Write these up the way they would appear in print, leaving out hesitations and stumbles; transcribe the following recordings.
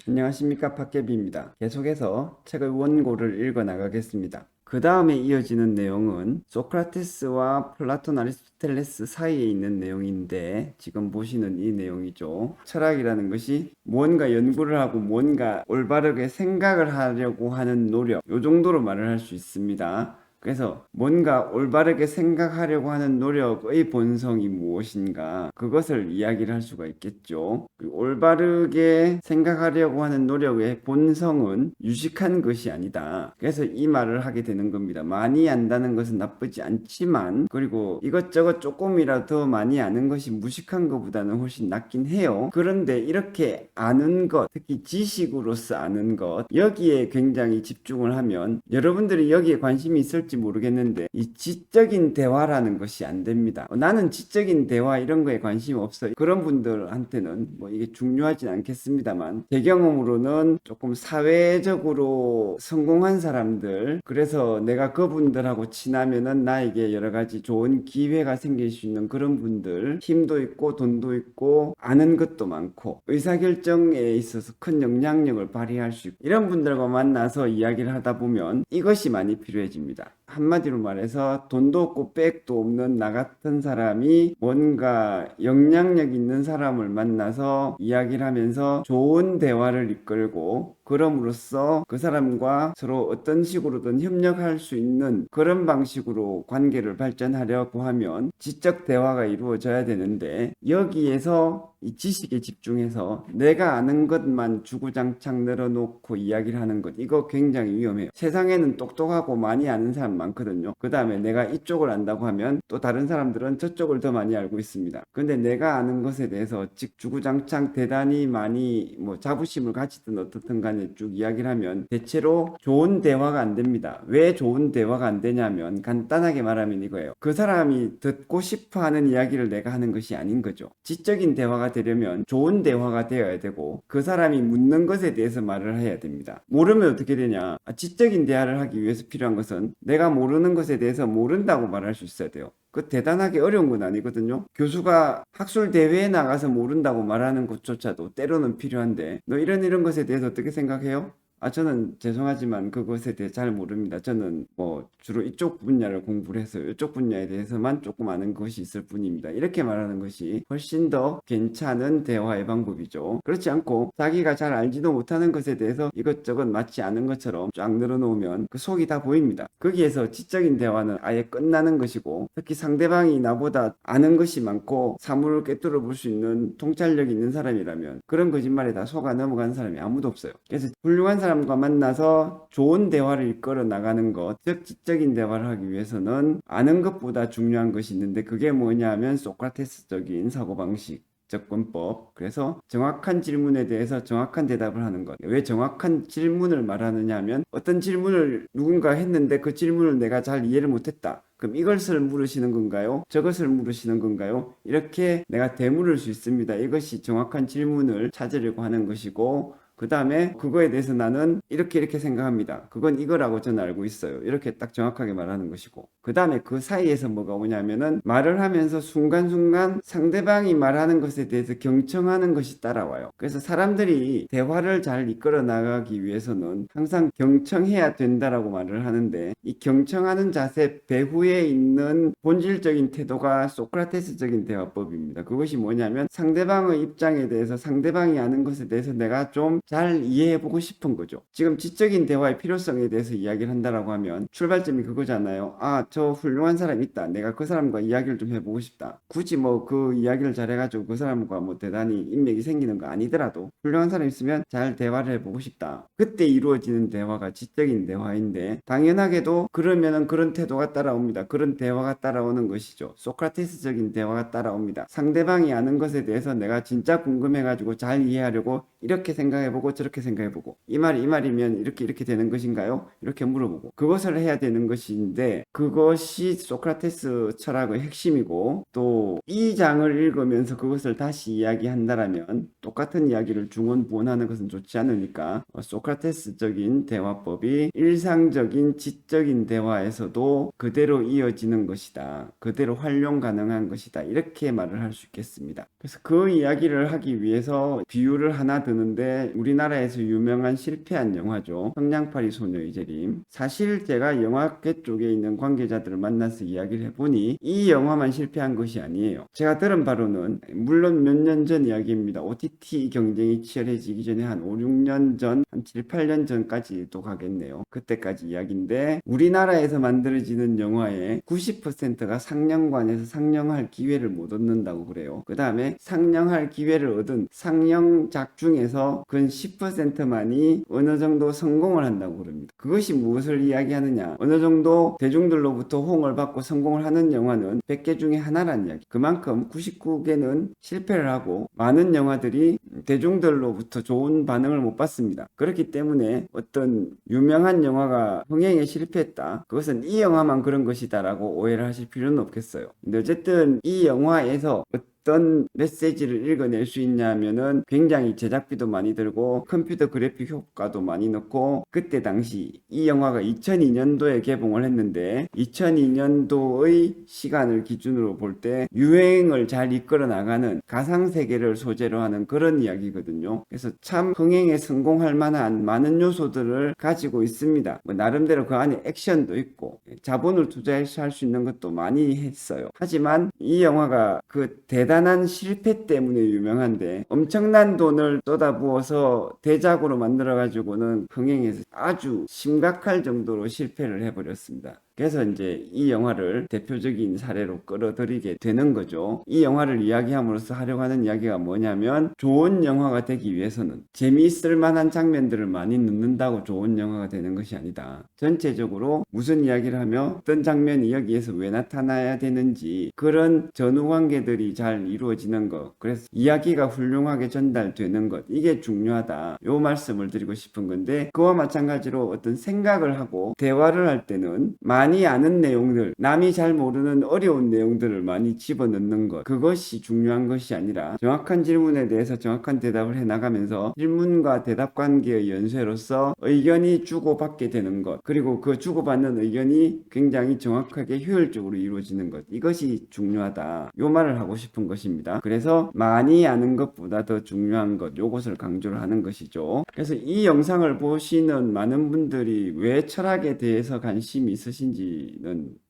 안녕하십니까, 팟캐비입니다. 계속해서 책의 원고를 읽어 나가겠습니다. 그 다음에 이어지는 내용은 소크라테스와 플라톤 아리스토텔레스 사이에 있는 내용인데 지금 보시는 이 내용이죠. 철학이라는 것이 뭔가 연구를 하고 뭔가 올바르게 생각을 하려고 하는 노력, 이 정도로 말을 할 수 있습니다. 그래서 뭔가 올바르게 생각하려고 하는 노력의 본성이 무엇인가, 그것을 이야기를 할 수가 있겠죠. 올바르게 생각하려고 하는 노력의 본성은 유식한 것이 아니다. 그래서 이 말을 하게 되는 겁니다. 많이 안다는 것은 나쁘지 않지만, 그리고 이것저것 조금이라도 더 많이 아는 것이 무식한 것보다는 훨씬 낫긴 해요. 그런데 이렇게 아는 것, 특히 지식으로서 아는 것, 여기에 굉장히 집중을 하면 여러분들이 여기에 관심이 있을지 모르겠는데 이 지적인 대화라는 것이 안 됩니다. 나는 지적인 대화 이런 거에 관심이 없어요. 그런 분들한테는 뭐 이게 중요하진 않겠습니다만, 제 경험으로는 조금 사회적으로 성공한 사람들, 그래서 내가 그분들하고 친하면은 나에게 여러 가지 좋은 기회가 생길 수 있는 그런 분들, 힘도 있고 돈도 있고 아는 것도 많고 의사결정에 있어서 큰 영향력을 발휘할 수 있고, 이런 분들과 만나서 이야기를 하다 보면 이것이 많이 필요해집니다. 한마디로 말해서 돈도 없고 백도 없는 나 같은 사람이 뭔가 영향력 있는 사람을 만나서 이야기를 하면서 좋은 대화를 이끌고, 그럼으로써 그 사람과 서로 어떤 식으로든 협력할 수 있는 그런 방식으로 관계를 발전하려고 하면 지적 대화가 이루어져야 되는데, 여기에서 이 지식에 집중해서 내가 아는 것만 주구장창 늘어놓고 이야기를 하는 것, 이거 굉장히 위험해요. 세상에는 똑똑하고 많이 아는 사람 많거든요. 그 다음에 내가 이쪽을 안다고 하면 또 다른 사람들은 저쪽을 더 많이 알고 있습니다. 근데 내가 아는 것에 대해서 즉 주구장창 대단히 많이 뭐 자부심을 가지든 어떻든 간에 쭉 이야기를 하면 대체로 좋은 대화가 안 됩니다. 왜 좋은 대화가 안 되냐면, 간단하게 말하면 이거예요. 그 사람이 듣고 싶어 하는 이야기를 내가 하는 것이 아닌 거죠. 지적인 대화가 되려면 좋은 대화가 되어야 되고, 그 사람이 묻는 것에 대해서 말을 해야 됩니다. 모르면 어떻게 되냐? 지적인 대화를 하기 위해서 필요한 것은 내가 모르는 것에 대해서 모른다고 말할 수 있어야 돼요. 그 대단하게 어려운 건 아니거든요. 교수가 학술 대회에 나가서 모른다고 말하는 것조차도 때로는 필요한데, 너 이런 것에 대해서 어떻게 생각해요? 저는 죄송하지만 그것에 대해 잘 모릅니다. 저는 뭐 주로 이쪽 분야를 공부를 해서 이쪽 분야에 대해서만 조금 아는 것이 있을 뿐입니다. 이렇게 말하는 것이 훨씬 더 괜찮은 대화의 방법이죠. 그렇지 않고 자기가 잘 알지도 못하는 것에 대해서 이것저것 맞지 않은 것처럼 쫙 늘어놓으면 그 속이 다 보입니다. 거기에서 지적인 대화는 아예 끝나는 것이고, 특히 상대방이 나보다 아는 것이 많고 사물을 꿰뚫어 볼 수 있는 통찰력이 있는 사람이라면 그런 거짓말에 다 속아 넘어가는 사람이 아무도 없어요. 그래서 훌륭한 사람과 만나서 좋은 대화를 이끌어 나가는 것, 즉 지적인 대화를 하기 위해서는 아는 것보다 중요한 것이 있는데, 그게 뭐냐면 소크라테스적인 사고방식, 접근법. 그래서 정확한 질문에 대해서 정확한 대답을 하는 것. 왜 정확한 질문을 말하느냐 하면, 어떤 질문을 누군가 했는데 그 질문을 내가 잘 이해를 못했다. 그럼 이것을 물으시는 건가요? 저것을 물으시는 건가요? 이렇게 내가 되물을 수 있습니다. 이것이 정확한 질문을 찾으려고 하는 것이고, 그 다음에 그거에 대해서 나는 이렇게 생각합니다. 그건 이거라고 저는 알고 있어요. 이렇게 딱 정확하게 말하는 것이고, 그 다음에 그 사이에서 뭐가 오냐면은 말을 하면서 순간순간 상대방이 말하는 것에 대해서 경청하는 것이 따라와요. 그래서 사람들이 대화를 잘 이끌어 나가기 위해서는 항상 경청해야 된다라고 말을 하는데, 이 경청하는 자세 배후에 있는 본질적인 태도가 소크라테스적인 대화법입니다. 그것이 뭐냐면, 상대방의 입장에 대해서, 상대방이 아는 것에 대해서 내가 좀 잘 이해해보고 싶은 거죠. 지금 지적인 대화의 필요성에 대해서 이야기를 한다라고 하면 출발점이 그거잖아요. 저 훌륭한 사람 있다. 내가 그 사람과 이야기를 좀 해보고 싶다. 굳이 뭐 그 이야기를 잘해가지고 그 사람과 뭐 대단히 인맥이 생기는 거 아니더라도 훌륭한 사람 있으면 잘 대화를 해보고 싶다. 그때 이루어지는 대화가 지적인 대화인데, 당연하게도 그러면은 그런 태도가 따라옵니다. 그런 대화가 따라오는 것이죠. 소크라테스적인 대화가 따라옵니다. 상대방이 아는 것에 대해서 내가 진짜 궁금해가지고 잘 이해하려고 이렇게 생각해보고 저렇게 생각해보고, 이 말이 이 말이면 이렇게 되는 것인가요? 이렇게 물어보고, 그것을 해야 되는 것인데, 그것이 소크라테스 철학의 핵심이고, 또 이 장을 읽으면서 그것을 다시 이야기한다라면 똑같은 이야기를 중언부언하는 것은 좋지 않으니까, 소크라테스적인 대화법이 일상적인 지적인 대화에서도 그대로 이어지는 것이다. 그대로 활용 가능한 것이다. 이렇게 말을 할 수 있겠습니다. 그래서 그 이야기를 하기 위해서 비유를 하나 드는데, 우리 우리나라에서 유명한 실패한 영화죠. 성냥팔이 소녀의 재림. 사실 제가 영화계 쪽에 있는 관계자들을 만나서 이야기를 해보니 이 영화만 실패한 것이 아니에요. 제가 들은 바로는 물론 몇 년 전 이야기입니다. OTT 경쟁이 치열해지기 전에 한 5, 6년 전, 한 7, 8년 전까지도 가겠네요. 그때까지 이야기인데 우리나라에서 만들어지는 영화의 90%가 상영관에서 상영할 기회를 못 얻는다고 그래요. 그 다음에 상영할 기회를 얻은 상영작 중에서 근 10%만이 어느 정도 성공을 한다고 그럽니다. 그것이 무엇을 이야기하느냐? 어느 정도 대중들로부터 호응을 받고 성공을 하는 영화는 100개 중에 하나란 이야기. 그만큼 99개는 실패를 하고 많은 영화들이 대중들로부터 좋은 반응을 못 받습니다. 그렇기 때문에 어떤 유명한 영화가 흥행에 실패했다. 그것은 이 영화만 그런 것이다라고 오해를 하실 필요는 없겠어요. 근데 어쨌든 이 영화에서 어떤 메시지를 읽어낼 수 있냐면은 굉장히 제작비도 많이 들고 컴퓨터 그래픽 효과도 많이 넣고 그때 당시 이 영화가 2002년도에 개봉을 했는데 2002년도의 시간을 기준으로 볼 때 유행을 잘 이끌어 나가는 가상세계를 소재로 하는 그런 이야기거든요. 그래서 참 흥행에 성공할 만한 많은 요소들을 가지고 있습니다. 뭐 나름대로 그 안에 액션도 있고 자본을 투자해서 할 수 있는 것도 많이 했어요. 하지만 이 영화가 그 대단한 실패 때문에 유명한데 엄청난 돈을 쏟아부어서 대작으로 만들어가지고는 흥행에서 아주 심각할 정도로 실패를 해버렸습니다. 그래서 이제 이 영화를 대표적인 사례로 끌어들이게 되는 거죠. 이 영화를 이야기함으로써 하려고 하는 이야기가 뭐냐면 좋은 영화가 되기 위해서는 재미있을 만한 장면들을 많이 넣는다고 좋은 영화가 되는 것이 아니다. 전체적으로 무슨 이야기를 하며 어떤 장면이 여기에서 왜 나타나야 되는지 그런 전후 관계들이 잘 이루어지는 것, 그래서 이야기가 훌륭하게 전달되는 것, 이게 중요하다. 요 말씀을 드리고 싶은 건데 그와 마찬가지로 어떤 생각을 하고 대화를 할 때는 많이 아는 내용들, 남이 잘 모르는 어려운 내용들을 많이 집어넣는 것, 그것이 중요한 것이 아니라 정확한 질문에 대해서 정확한 대답을 해나가면서 질문과 대답 관계의 연쇄로서 의견이 주고받게 되는 것, 그리고 그 주고받는 의견이 굉장히 정확하게 효율적으로 이루어지는 것, 이것이 중요하다. 요 말을 하고 싶은 것입니다. 그래서 많이 아는 것보다 더 중요한 것, 요것을 강조를 하는 것이죠. 그래서 이 영상을 보시는 많은 분들이 왜 철학에 대해서 관심이 있으신지는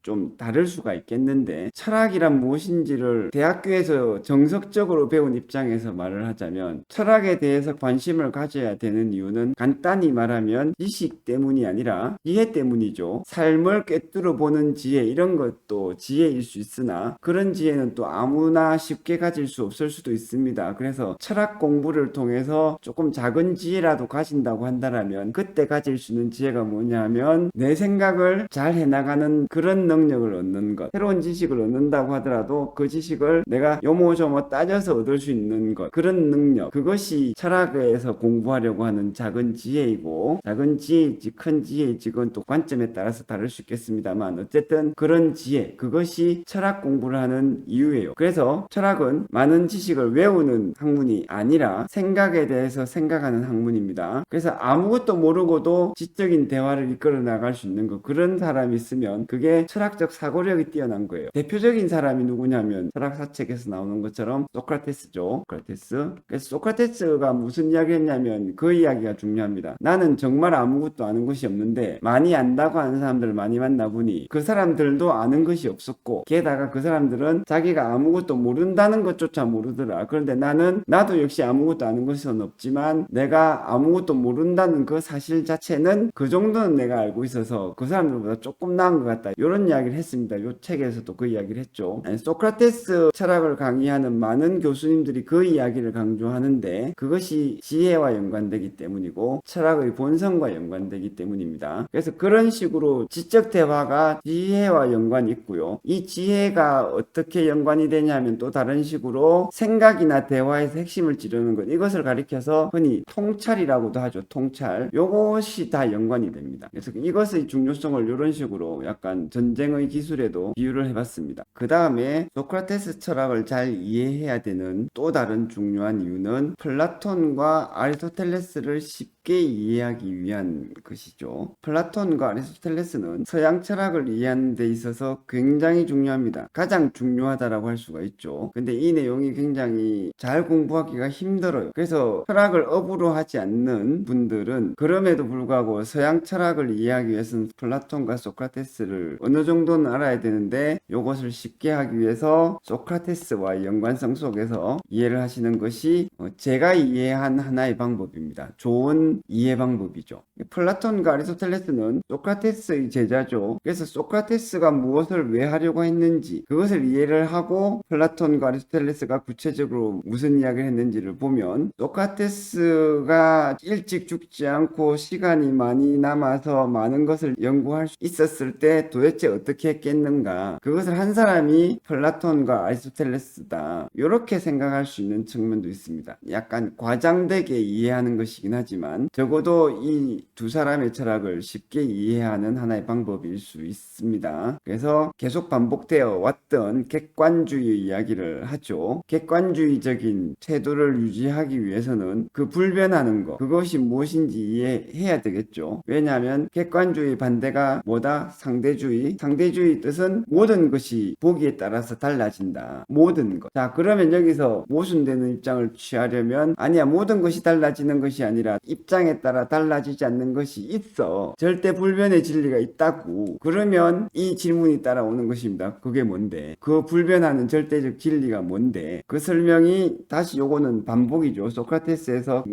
좀 다를 수가 있겠는데 철학이란 무엇인지를 대학교에서 정석적으로 배운 입장에서 말을 하자면 철학에 대해서 관심을 가져야 되는 이유는 간단히 말하면 지식 때문이 아니라 지혜 때문이죠. 삶을 꿰뚫어 보는 지혜, 이런 것도 지혜일 수 있으나 그런 지혜는 또 아무나 쉽게 가질 수 없을 수도 있습니다. 그래서 철학 공부를 통해서 조금 작은 지혜라도 가진다고 한다면 그때 가질 수 있는 지혜가 뭐냐면 내 생각을 잘 해나가는 그런 능력을 얻는 것. 새로운 지식을 얻는다고 하더라도 그 지식을 내가 요모조모 따져서 얻을 수 있는 것. 그런 능력. 그것이 철학에서 공부하려고 하는 작은 지혜이고 작은 지혜일지 큰 지혜일지 그건 또 관점에 따라서 다를 수 있겠습니다만 어쨌든 그런 지혜. 그것이 철학 공부를 하는 이유예요. 그래서 철학은 많은 지식을 외우는 학문이 아니라 생각에 대해서 생각하는 학문입니다. 그래서 아무것도 모르고도 지적인 대화를 이끌어 나갈 수 있는 것. 그런 사람이 있으면 그게 철학적 사고력이 뛰어난 거예요. 대표적인 사람이 누구냐면 철학사책에서 나오는 것처럼 소크라테스죠. 그래서 소크라테스가 무슨 이야기 했냐면 그 이야기가 중요합니다. 나는 정말 아무것도 아는 것이 없는데 많이 안다고 하는 사람들을 많이 만나보니 그 사람들도 아는 것이 없었고 게다가 그 사람들은 자기가 아무것도 모른다는 것조차 모르더라. 그런데 나도 역시 아무것도 아는 것은 없지만 내가 아무것도 모른다는 그 사실 자체는 그 정도는 내가 알고 있어서 그 사람들보다 조금 나은 것 같다. 이런 이야기를 했습니다. 이 책에서도 그 이야기를 했죠. 소크라테스 철학을 강의하는 많은 교수님들이 그 이야기를 강조하는데 그것이 지혜와 연관되기 때문이고 철학의 본성과 연관되기 때문입니다. 그래서 그런 식으로 지적 대화가 지혜와 연관이 있고요. 이 지혜가 어떻게 연관이 되냐면 또 다른 식으로 생각이나 대화에서 핵심을 찌르는 것, 이것을 가리켜서 흔히 통찰이라고도 하죠. 통찰. 요것이 다 연관이 됩니다. 그래서 이것의 중요성을 이런 식으로 약간 전쟁의 기술에도 비유를 해봤습니다. 그 다음에 소크라테스 철학을 잘 이해해야 되는 또 다른 중요한 이유는 플라톤과 아리스토텔레스를 쉽게 쉽게 이해하기 위한 것이죠. 플라톤과 아리스토텔레스는 서양 철학을 이해하는 데 있어서 굉장히 중요합니다. 가장 중요하다라고 할 수가 있죠. 근데 이 내용이 굉장히 잘 공부하기가 힘들어요. 그래서 철학을 업으로 하지 않는 분들은 그럼에도 불구하고 서양 철학을 이해하기 위해서는 플라톤과 소크라테스를 어느 정도는 알아야 되는데, 이것을 쉽게 하기 위해서 소크라테스와 연관성 속에서 이해를 하시는 것이 제가 이해한 하나의 방법입니다. 좋은 이해 방법이죠. 플라톤과 아리스토텔레스는 소크라테스의 제자죠. 그래서 소크라테스가 무엇을 왜 하려고 했는지 그것을 이해를 하고 플라톤과 아리스토텔레스가 구체적으로 무슨 이야기를 했는지를 보면, 소크라테스가 일찍 죽지 않고 시간이 많이 남아서 많은 것을 연구할 수 있었을 때 도대체 어떻게 했겠는가, 그것을 한 사람이 플라톤과 아리스토텔레스다, 이렇게 생각할 수 있는 측면도 있습니다. 약간 과장되게 이해하는 것이긴 하지만 적어도 이 두 사람의 철학을 쉽게 이해하는 하나의 방법일 수 있습니다. 그래서 계속 반복되어 왔던 객관주의 이야기를 하죠. 객관주의적인 태도를 유지하기 위해서는 그 불변하는 것, 그것이 무엇인지 이해해야 되겠죠. 왜냐하면 객관주의 반대가 뭐다? 상대주의. 상대주의 뜻은 모든 것이 보기에 따라서 달라진다. 모든 것. 자, 그러면 여기서 모순되는 입장을 취하려면, 아니야, 모든 것이 달라지는 것이 아니라 입장에 따라 달라지지 않는 것이 있어. 절대 불변의 진리가 있다고. 그러면 이 질문이 따라오는 것입니다. 그게 뭔데? 그 불변하는 절대적 진리가 뭔데? 그 설명이 다시 요거는 반복이죠. 소크라테스에서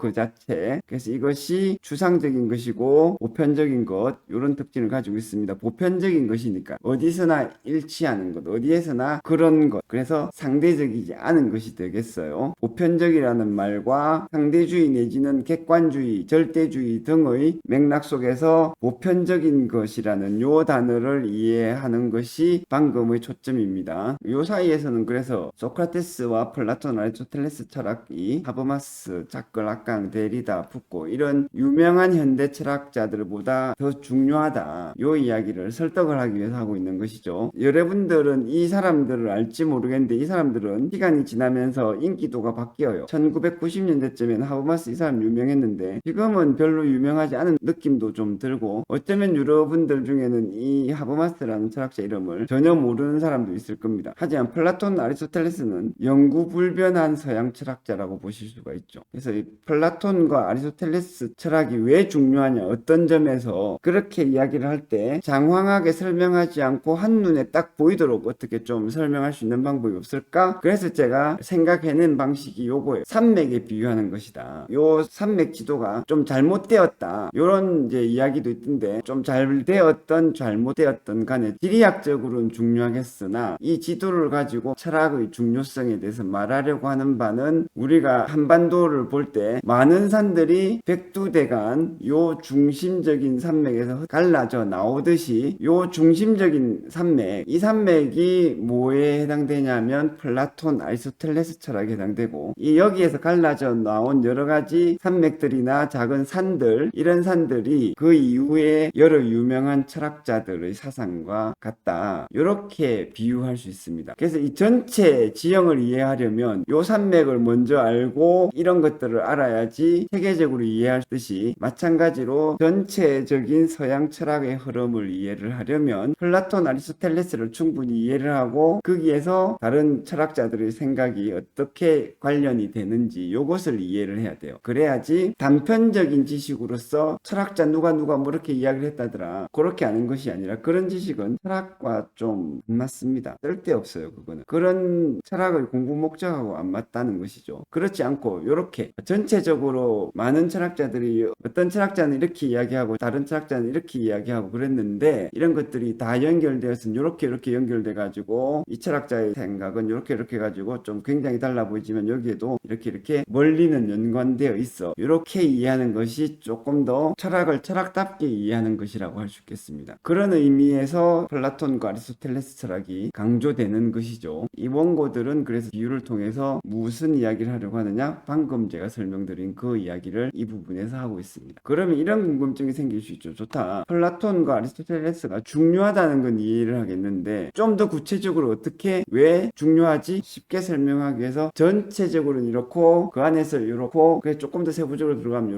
그 자체. 그래서 이것이 추상적인 것이고 보편적인 것, 이런 특징을 가지고 있습니다. 보편적인 것이니까 어디서나 일치하는 것, 어디에서나 그런 것. 그래서 상대적이지 않은 것이 되겠어요. 보편적이라는 말과 상대주의 내지는 객관주의, 절대주의 등의 맥락 속에서 보편적인 것이라는 요 단어를 이해하는 것이 방금의 초점입니다. 요 사이에서는 그래서 소크라테스와 플라톤, 아리스토텔레스 철학이 하버마스, 자클, 라강, 데리다, 푸코 이런 유명한 현대 철학자들보다 더 중요하다, 요 이야기를 설득을 하기 위해서 하고 있는 것이죠. 여러분들은 이 사람들을 알지 모르겠는데 이 사람들은 시간이 지나면서 인기도가 바뀌어요. 1990년대쯤에는 하버마스 이 사람 유명했는데 지금은 별로 유명하지 않은 느낌도 좀 들고, 어쩌면 여러분들 중에는 이 하버마스라는 철학자 이름을 전혀 모르는 사람도 있을 겁니다. 하지만 플라톤, 아리스토텔레스는 영구불변한 서양 철학자라고 보실 수가 있죠. 그래서 이 플라톤과 아리스토텔레스 철학이 왜 중요하냐, 어떤 점에서 그렇게 이야기를 할 때 장황하게 설명하지 않고 한눈에 딱 보이도록 어떻게 좀 설명할 수 있는 방법이 없을까? 그래서 제가 생각해낸 방식이 요거예요. 산맥에 비유하는 것이다. 요 산맥 지도가 좀 잘못되었다, 요런 이제 이야기도 있던데, 좀 잘 되었던 잘못되었던 간에 지리학적으로는 중요하겠으나 이 지도를 가지고 철학의 중요성에 대해서 말하려고 하는 바는, 우리가 한반도를 볼 때 많은 산들이 백두대간 요 중심적인 산맥에서 갈라져 나오듯이 요 중심적인 산맥, 이 산맥이 뭐에 해당되냐면 플라톤, 아리스토텔레스 철학에 해당되고, 이 여기에서 갈라져 나온 여러 가지 산맥들이나 작은 산들, 이런 산들이 그 이후에 여러 유명한 철학자들의 사상과 같다, 이렇게 비유할 수 있습니다. 그래서 이 전체 지형을 이해하려면 요 산맥을 먼저 알고 이런 것들을 알아야지 세계적으로 이해할 듯이, 마찬가지로 전체적인 서양 철학의 흐름을 이해를 하려면 플라톤, 아리스토텔레스를 충분히 이해를 하고 거기에서 다른 철학자들의 생각이 어떻게 관련이 되는지 요것을 이해를 해야 돼요. 그래야지 단편적인 지식으로서 철학자 누가 뭐 이렇게 이야기를 했다더라, 그렇게 아는 것이 아니라, 그런 지식은 철학과 좀 안 맞습니다. 쓸데없어요. 그거는 그런 철학의 공부 목적하고 안 맞다는 것이죠. 그렇지 않고 이렇게 전체적으로 많은 철학자들이, 어떤 철학자는 이렇게 이야기하고 다른 철학자는 이렇게 이야기하고 그랬는데, 이런 것들이 다 연결되어서 이렇게 연결돼 가지고 이 철학자의 생각은 이렇게 가지고 좀 굉장히 달라 보이지만 여기에도 이렇게 멀리는 연관되어 있어, 이렇게 이해하는 것이 조금 더 철학을 철학답게 이해하는 것이라고 할 수 있겠습니다. 그런 의미에서 플라톤과 아리스토텔레스 철학이 강조되는 것이죠. 이 원고들은 그래서 비유를 통해서 무슨 이야기를 하려고 하느냐, 방금 제가 설명드린 그 이야기를 이 부분에서 하고 있습니다. 그러면 이런 궁금증이 생길 수 있죠. 좋다, 플라톤과 아리스토텔레스가 중요하다는 건 이해를 하겠는데 좀 더 구체적으로 어떻게, 왜 중요하지? 쉽게 설명하기 위해서 전체적으로는 이렇고 그 안에서 이렇고, 그래서 조금 더 세부 세부적으로 들어가면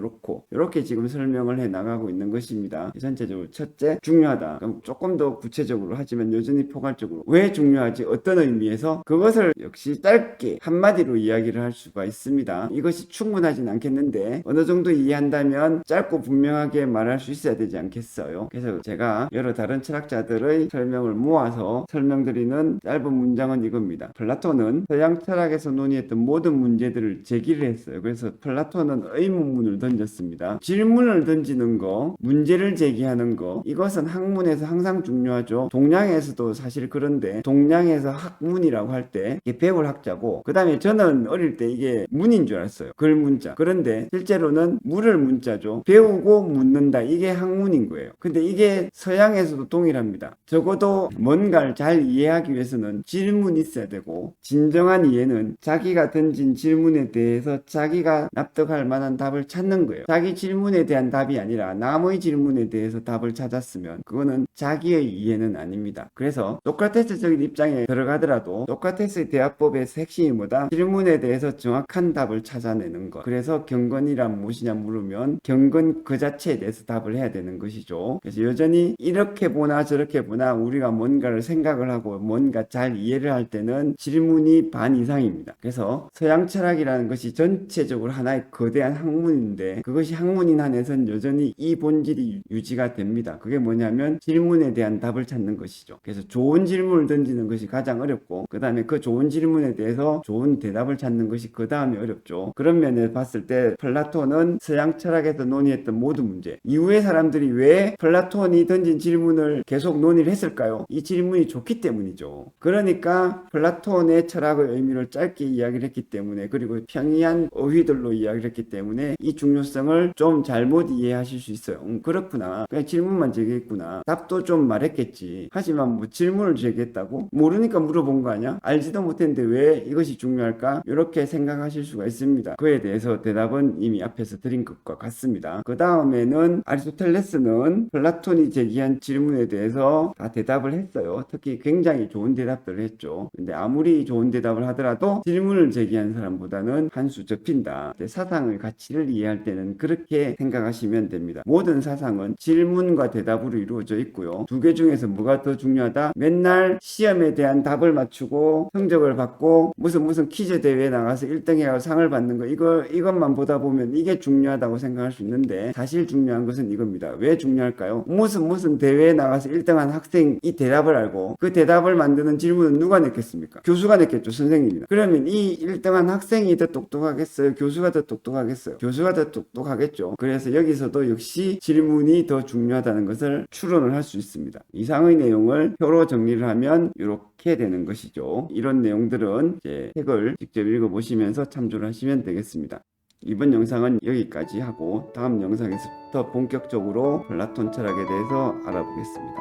이렇게 지금 설명을 해 나가고 있는 것입니다. 전체적으로 첫째, 중요하다. 그럼 조금 더 구체적으로 하지만 여전히 포괄적으로 왜 중요하지? 어떤 의미에서? 그것을 역시 짧게 한마디로 이야기를 할 수가 있습니다. 이것이 충분하진 않겠는데 어느 정도 이해한다면 짧고 분명하게 말할 수 있어야 되지 않겠어요? 그래서 제가 여러 다른 철학자들의 설명을 모아서 설명드리는 짧은 문장은 이겁니다. 플라톤은 서양 철학에서 논의했던 모든 문제들을 제기를 했어요. 그래서 플라톤은 의문문을 던졌습니다. 질문을 던지는 거, 문제를 제기하는 거, 이것은 학문에서 항상 중요하죠. 동양에서도 사실 그런데 동양에서 학문이라고 할 때 배울 학자고, 그 다음에 저는 어릴 때 이게 문인 줄 알았어요. 글 문자. 그런데 실제로는 물을 문자죠. 배우고 묻는다. 이게 학문인 거예요. 근데 이게 서양에서도 동일합니다. 적어도 뭔가를 잘 이해하기 위해서는 질문이 있어야 되고, 진정한 이해는 자기가 던진 질문에 대해서 자기가 납득할 만한 답을 찾는 거예요. 자기 질문에 대한 답이 아니라 남의 질문에 대해서 답을 찾았으면 그거는 자기의 이해는 아닙니다. 그래서 소크라테스적인 입장에 들어가더라도 소크라테스의 대화법의 핵심이 뭐다? 질문에 대해서 정확한 답을 찾아내는 것. 그래서 경건이란 무엇이냐 물으면 경건 그 자체에 대해서 답을 해야 되는 것이죠. 그래서 여전히 이렇게 보나 저렇게 보나 우리가 뭔가를 생각을 하고 뭔가 잘 이해를 할 때는 질문이 반 이상입니다. 그래서 서양 철학이라는 것이 전체적으로 하나의 거대한 학문인데 그것이 학문인 한에선 여전히 이 본질이 유지가 됩니다. 그게 뭐냐면 질문에 대한 답을 찾는 것이죠. 그래서 좋은 질문을 던지는 것이 가장 어렵고, 그 다음에 그 좋은 질문에 대해서 좋은 대답을 찾는 것이 그 다음에 어렵죠. 그런 면에 봤을 때 플라톤은 서양 철학에서 논의했던 모든 문제, 이후의 사람들이 왜 플라톤이 던진 질문을 계속 논의를 했을까요? 이 질문이 좋기 때문이죠. 그러니까 플라톤의 철학의 의미를 짧게 이야기를 했기 때문에, 그리고 평이한 어휘들로 이야기를 했기 때문에 이 중요성을 좀 잘못 이해하실 수 있어요. 그렇구나. 그냥 질문만 제기했구나. 답도 좀 말했겠지. 하지만 뭐 질문을 제기했다고? 모르니까 물어본 거 아니야? 알지도 못했는데 왜 이것이 중요할까? 이렇게 생각하실 수가 있습니다. 그에 대해서 대답은 이미 앞에서 드린 것과 같습니다. 그 다음에는 아리스토텔레스는 플라톤이 제기한 질문에 대해서 다 대답을 했어요. 특히 굉장히 좋은 대답들을 했죠. 근데 아무리 좋은 대답을 하더라도 질문을 제기한 사람보다는 한 수 접힌다. 사상의 가치를 이해할 때는 그렇게 생각하시면 됩니다. 모든 사상은 질문과 대답으로 이루어져 있고요. 두 개 중에서 뭐가 더 중요하다? 맨날 시험에 대한 답을 맞추고 성적을 받고 무슨 퀴즈 대회에 나가서 1등 해서 상을 받는 거, 이것만 보다 보면 이게 중요하다고 생각할 수 있는데, 사실 중요한 것은 이겁니다. 왜 중요할까요? 무슨 대회에 나가서 1등한 학생 이 대답을 알고 그 대답을 만드는 질문은 누가 냈겠습니까? 교수가 냈겠죠. 선생님이나. 그러면 이 1등한 학생이 더 똑똑하겠어요? 교수가 더 똑똑하겠어요? 교수가 더 똑똑하겠죠. 그래서 여기서도 역시 질문이 더 중요하다는 것을 추론을 할 수 있습니다. 이상의 내용을 표로 정리를 하면 이렇게 되는 것이죠. 이런 내용들은 이제 책을 직접 읽어보시면서 참조를 하시면 되겠습니다. 이번 영상은 여기까지 하고 다음 영상에서부터 본격적으로 플라톤 철학에 대해서 알아보겠습니다.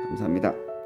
감사합니다.